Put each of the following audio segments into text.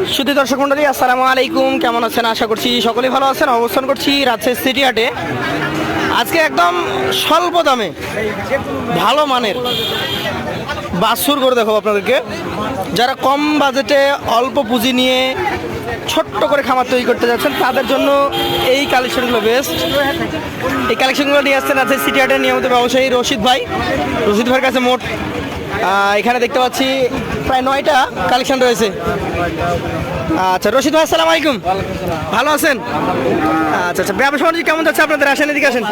সুধী দর্শক মন্ডলী, আসসালামু আলাইকুম। কেমন আছেন? আশা করছি সকলেই ভালো আছেন। অবস্থান করছি রাজশাহী সিটি হাটে। আজকে একদম স্বল্প দামে ভালো মানের বাছুর করে দেখাবো আপনাদেরকে। যারা কম বাজেটে অল্প পুঁজি নিয়ে ছোট্ট করে খামার তৈরি করতে যাচ্ছেন তাদের জন্য এই কালেকশনগুলো বেস্ট। এই কালেকশনগুলো নিয়ে আসছেন রাজশাহী সিটি হাটের নিয়মিত ব্যবসায়ী রশিদ ভাই। রশিদ ভাইয়ের কাছে মোট এখানে দেখতে পাচ্ছি প্রায় 9টা কালেকশন রয়েছে। আচ্ছা রশিদ ভাই, আসসালামু আলাইকুম। ভালো আছেন? আচ্ছা আচ্ছা, ব্যবসা বাণিজ্য কেমন যাচ্ছে আপনাদের? আসেন, এদিকে আসেন।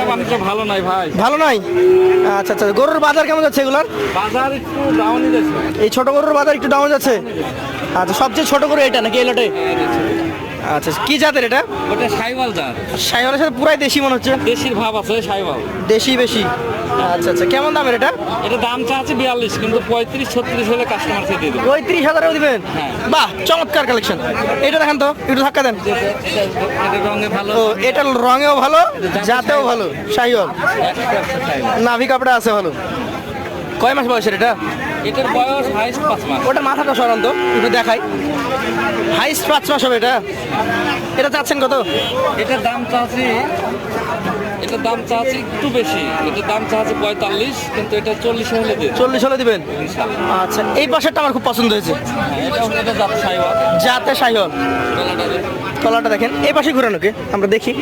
ভালো নাই ভাই, ভালো নাই? আচ্ছা আচ্ছা, গরুর বাজার কেমন যাচ্ছে এগুলার? বাজার একটু ডাউনই যাচ্ছে। এই ছোট গরুর বাজার একটু ডাউন যাচ্ছে। আচ্ছা, সবচেয়ে ছোট গরু এটা নাকি এই লটে? আচ্ছা, কি জাতের এটা? ওটা সাইওয়াল জাত। সাইওয়ালের সাথে পুরাই দেশি মনে হচ্ছে। দেশির ভাব আছে, সাইওয়াল দেশি বেশি। আচ্ছা আচ্ছা, কেমন দামের এটা? এটা দাম চাচ্ছে 42, কিন্তু 35-36 হলে কাস্টমার দিয়ে দেবে। 35,000 দিবেন? হ্যাঁ। বাহ, চমৎকার কালেকশন। এটা দেখেন তো, একটু ধাক্কা দেন। এটা রঙে ভালো, ও, এটা রঙেও ভালো, জাতেও ভালো। সাইওয়াল, সাইওয়াল। নাভি কাপড়া আছে ভালো। কয় মাস বয়সের এটা? এটার বয়স হাইস্ট 5 মাস। ওটা মাথাটা সরান তো, একটু দেখাই। হাইস্ট 5 মাস হবে এটা। এটা চাচ্ছেন কত? এটার দাম চাচ্ছি, এটার দাম চাচ্ছি একটু বেশি। এটার দাম চাচ্ছি 45, কিন্তু এটা 40 হলে দিয়ে দেবে। 40 হলে দিবেন? ইনশাআল্লাহ। আচ্ছা, এই পাশেরটা আমার খুব পছন্দ হয়েছে। এটা জাত সাইওয়াল। জাতে সাইওয়াল। তলাটা দেখেন, এই পাশে ঘুরানো কে আমরা দেখি।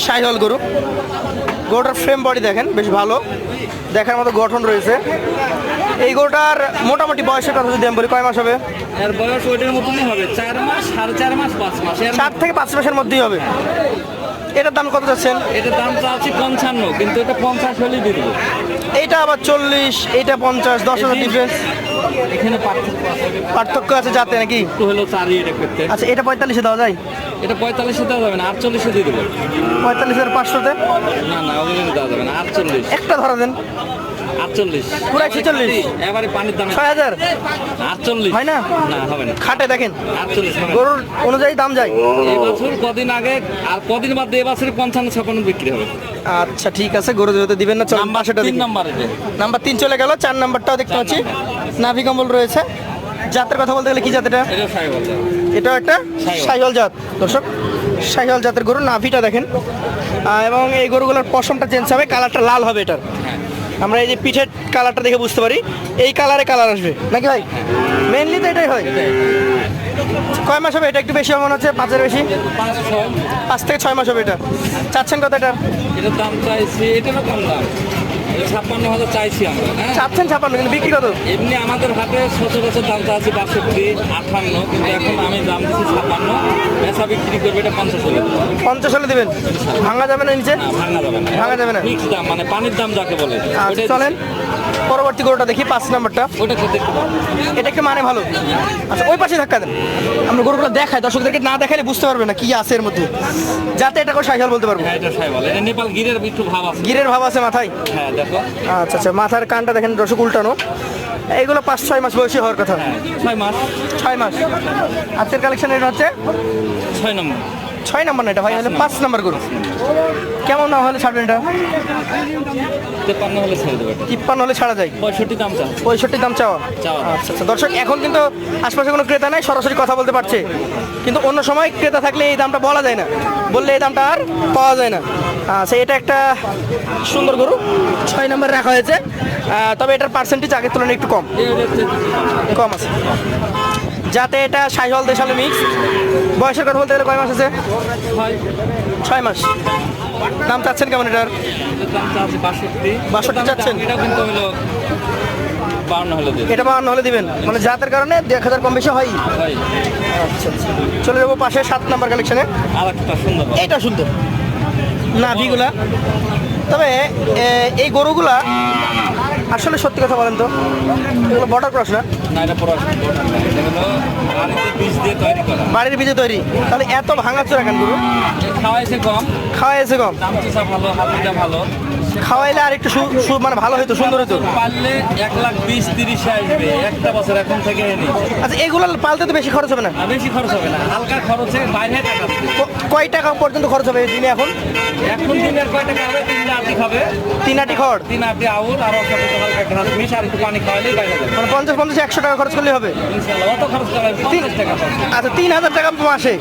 সাইওয়াল গরু, গরুটার ফ্রেম বডি দেখেন, বেশ ভালো, দেখার মতো গঠন রয়েছে। এই গরুটার মোটামুটি বয়সের কথা যদি আমি বলি, কয় মাস হবে? এর বয়স ওইটার মতনই হবে, 4 মাস, 4.5 মাস, 5 মাস। 4 থেকে 5 মাসের মধ্যেই হবে। এটার দাম কত যাচ্ছেন? এটার দাম চাচ্ছি 55, কিন্তু এটা 50 হলেই দিয়ে দেবো। এইটা আবার 40, এইটা 50, 10,000 ডিফারেন্স। এখানে পার্থক্য আছে, পার্থক্য আছে জাতে নাকি? একটু হলেও চারি এটা করতে। আচ্ছা, এটা 45-এ দেওয়া যায়? এটা 45-এ দেওয়া যাবে না, 48-এ দিয়ে দেবো। 45,500-তে? না না, ওগুলো দেওয়া যাবে না, 48। একটা ধরা দেন। 48 পুরাই 46? এবারে পানির দামে 6,000 48 হয় না? না, হবে না। খাটে দেখেন, 48 হবে না। গরুর অনুযায়ী দাম যায়। এই বছর কদিন আগে আর কদিন বাদ এই বছর 55-56 বিক্রি হবে। আচ্ছা ঠিক আছে, গরু যেহেতু দিবেন না, চল নাম্বার সেটা 3 দেখি। নাম্বার এটা। নাম্বার 3 চলে গেল, 4 নাম্বারটাও দেখতে পাচ্ছি নাভি কম্বল রয়েছে। জাতের কথা বলতে গেলে কি জাত এটা? এটা সাইওয়াল। এটাও একটা শাহিওয়াল। শাহিওয়াল জাত। দর্শক, শাহিওয়াল জাতের গরু, নাভিটা দেখেন। এবং এই গরুগুলোর পশমটা চেঞ্জ হবে, কালারটা লাল হবে এটার। হ্যাঁ। আমরা এই যে পিঠের কালারটা দেখে বুঝতে পারি এই কালারে কালার আসবে নাকি ভাই? মেনলি তো এটাই হয়। কয় মাস হবে এটা? একটু বেশি হবে মনে হচ্ছে, 5-এর বেশি। 5 থেকে 6 মাস হবে এটা। চাচ্ছেন কত এটা? এটার দাম চাইছি, এটারও কম দাম, 56,000 চাইছি আমরা। হ্যাঁ, চাচ্ছেন 56, কিন্তু বিক্রি কত? এমনি আমাদের হাটে সচরাচর দাম চাচ্ছি 62, 58, কিন্তু এখন আমি দাম দিচ্ছি 56। বেচা বিক্রি করবে এটা 50 হলে। 50 হলে দিবেন? ভাঙা যাবে না নিচে? না, ভাঙা যাবে না। ভাঙা যাবে না। মিক্স দাম, মানে পানির দাম যাকে বলে। আচ্ছা ওটাই চলেন পরবর্তী গরুটা দেখি, 5 নাম্বারটা। ওটা খেতে একটু ভালো। এটা একটু মানে ভালো। আচ্ছা, ওই পাশে ধাক্কা দেন, আমরা গরুগুলো দেখাই, দর্শকদেরকে না দেখালে বুঝতে পারবে না কি আছে এর মধ্যে, যাতে এটা করে সাইকেল বলতে পারবো। হ্যাঁ, এটা সাইওয়াল। এটা নেপাল গিরের একটু ভাব আছে। গিরের ভাব আছে মাথায়। হ্যাঁ, দেখো। আচ্ছা আচ্ছা, মাথার কানটা দেখেন দর্শক উল্টানো। এইগুলো 5-6 মাস বয়সী হওয়ার কথা। হ্যাঁ, 6 মাস। 6 মাস। আজকের কালেকশন এটা হচ্ছে 6 নম্বর। 6 নাম্বার না এটা ভাই, হলে 5 নাম্বার গরু। কেমন দাম হলে ছাড়বেন এটা? 53 হলে ছেড়ে দেবো এটা। 53 হলে ছাড়া যায়? 65 দাম চা। 65 দাম চাওয়া? চাওয়া। আচ্ছা আচ্ছা, দর্শক এখন কিন্তু আশপাশে কোনো ক্রেতা নাই, সরাসরি কথা বলতে পারছে। কিন্তু অন্য সময় ক্রেতা থাকলে এই দামটা বলা যায় না, বললে এই দামটা আর পাওয়া যায় না। আচ্ছা, এটা একটা সুন্দর গরু, 6 নাম্বার রাখা হয়েছে। তবে এটার পার্সেন্টেজ আগের তুলনায় একটু কম কম আছে। যাতে এটা সাইহল দেশালে মিক্স। বয়সের কথা বলতে গেলে কয় মাস আছে? 6 মাস। দাম চাচ্ছেন কেমন এটার? দাম চা আছে 62। 62 চাচ্ছেন? এটা কিন্তু হলো 52 হলে দেবে। এটা 52 হলে দিবেন, মানে জাতের কারণে 1000 কম বেশি হয়। ভাই, আচ্ছা আচ্ছা, চলে যাবো পাশে 7 নাম্বার কালেকশনে। আরেকটা সুন্দর। এইটা সুন্দর নাভিগুলা। তবে এই গরুগুলা আসলে সত্যি কথা বলেন তো, এগুলো বর্ডার ক্রস না? না, এটা পুরো এটা হলো বাড়িতে বীজ দিয়ে তৈরি করা। বাড়ির বীজে তৈরি, তাহলে এত ভাঙাচোরা কেন গরু? খাওয়াইছে কম, খাওয়া এসে কম। দাম চা ভালো, হাতিটা ভালো, খাওয়াইলে আর একটু মানে ভালো হতো, সুন্দর হতো। পারলে 1,20,30 আসবে একটা বছর এখন থেকে এনে। আচ্ছা, এগুলো পালতে তো বেশি খরচ হবে না? বেশি খরচ হবে না, হালকা খরচে বাইরে টাকা দিবে। কয় টাকা পর্যন্ত খরচ হবে দিনে এখন? এখন দিনের কয় টাকা হবে? 3 আটি খাবে, 3 আটি খড়, 3 আটি আউল আর ওর সাথে তো হালকা ঘাস মিশ আর একটু পানি খাওয়ালেই বাইরে যাবে। মানে 50-100 টাকা খরচ করলে হবে ইনশাআল্লাহ অত খরচ করা 50 টাকা পাবে। আচ্ছা, 3000 টাকা মাসে,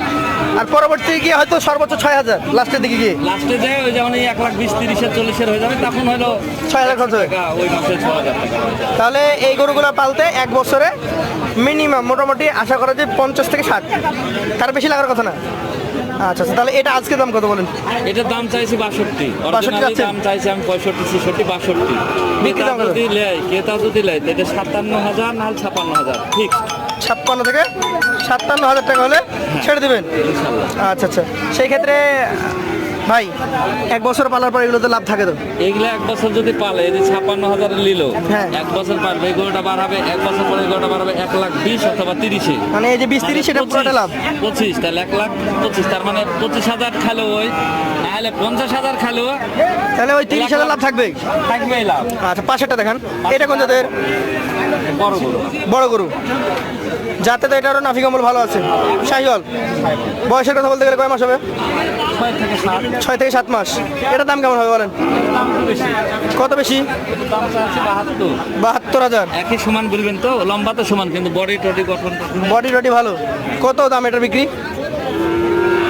আর পরবর্তী গিয়ে হয়তো সর্বোচ্চ 6000 লাস্টের দিকে গিয়ে। লাস্টে যায় ওই যেমন 1,20,30,40 হয়ে যাবে, তখন হলো 6000 খরচ হবে। টাকা, ওই মাসে 6,000 টাকা হয়ে যাবে। তাহলে এই গরুগুলো পালতে এক বছরে মিনিমাম মোটামুটি আশা করা যায় 50 থেকে 60, তার বেশি লাগার কথা না। আচ্ছা আচ্ছা, তাহলে এটা আজকে দাম কত বলেন? এটার দাম চাইছি 62, 62 অরিজিনালি যাচ্ছে? দাম চাইছি আমি 65, 66, 62। বিক্রি দাম কত? যদি লেয়, ক্রেতা যদি লেয় এটা 57,000 না 56,000 ঠিক 56 থেকে 57,000 টাকা হলে ছেড়ে দেবেন। ইনশাআল্লাহ। আচ্ছা আচ্ছা, সেই ক্ষেত্রে ভাই এক বছর পালার পর এগুলোতে লাভ থাকে তো? এগুলো এক বছর যদি পালে, এই যে 56,000 নিল, হ্যাঁ। এক বছর পারবে এই গরুটা বাড়াবে, এক বছর পরে এই গরুটা বাড়াবে 1,20,000 অথবা 30। মানে এই যে 20-30 সেটা পুরোটা লাভ। 25, তাহলে 1,25,000, তার মানে 25,000 খালো ওই, নাহলে 50,000 খালো, তাহলে ওই 30,000 লাভ থাকবে। থাকবেই লাভ। আচ্ছা, পাশেরটা দেখান, এটা কোন জাতের? বড় গরু বড় গরু, যাতে তো এটারও নাফি কম্বল ভালো আছে, শাহিওয়াল। বয়সের কথা বলতে গেলে কয় মাস হবে? 6 থেকে 7। 6 থেকে 7 মাস। এটার দাম কেমন হবে বলেন? দাম একটু বেশি, কত বেশি? দাম আছে 72। 72,000। একই সমান বলবেন তো, লম্বা তো সমান কিন্তু বডি টডি গঠন বডি টডি ভালো। কত দাম এটার বিক্রি?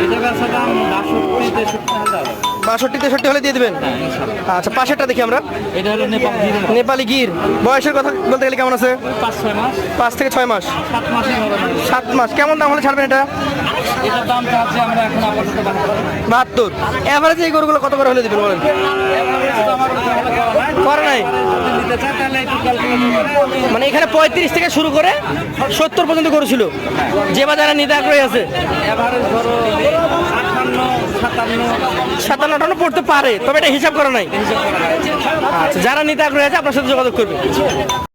এটা ব্যবসা দাম 62-63,000। 62-63 হলে দিয়ে দিবেন। হ্যাঁ, ইনশাআল্লাহ। আচ্ছা, পাশেরটা দেখি আমরা, এটা হলো নেপাল গির, নেপালি গির। বয়সের কথা বলতে গেলে কেমন আছে? 5-6 মাস, 5 থেকে 6 মাস। 7 মাসই ধরে নেবে। 7 মাস। কেমন দাম হলে ছাড়বেন এটা? এটার দাম চাচ্ছি আমরা এখন আপাতত 72। এভারেজে এই গরুগুলো কত করে হলে দিবেন বলেন? করে নাই। নিতে চাই তাহলে একটু ক্যালকুলেট মানে এখানে 35 থেকে শুরু করে 70 পর্যন্ত গরু ছিল, যে বাজারে নিতে আগ্রহী আছে। এভারেজ ধরো 58-57 57-58 পড়তে পারে, তবে এটা হিসাব করা নাই। হিসাব করা যায়। আচ্ছা, যারা নিতে আগ্রহী আছে আপনার সাথে যোগাযোগ করবে।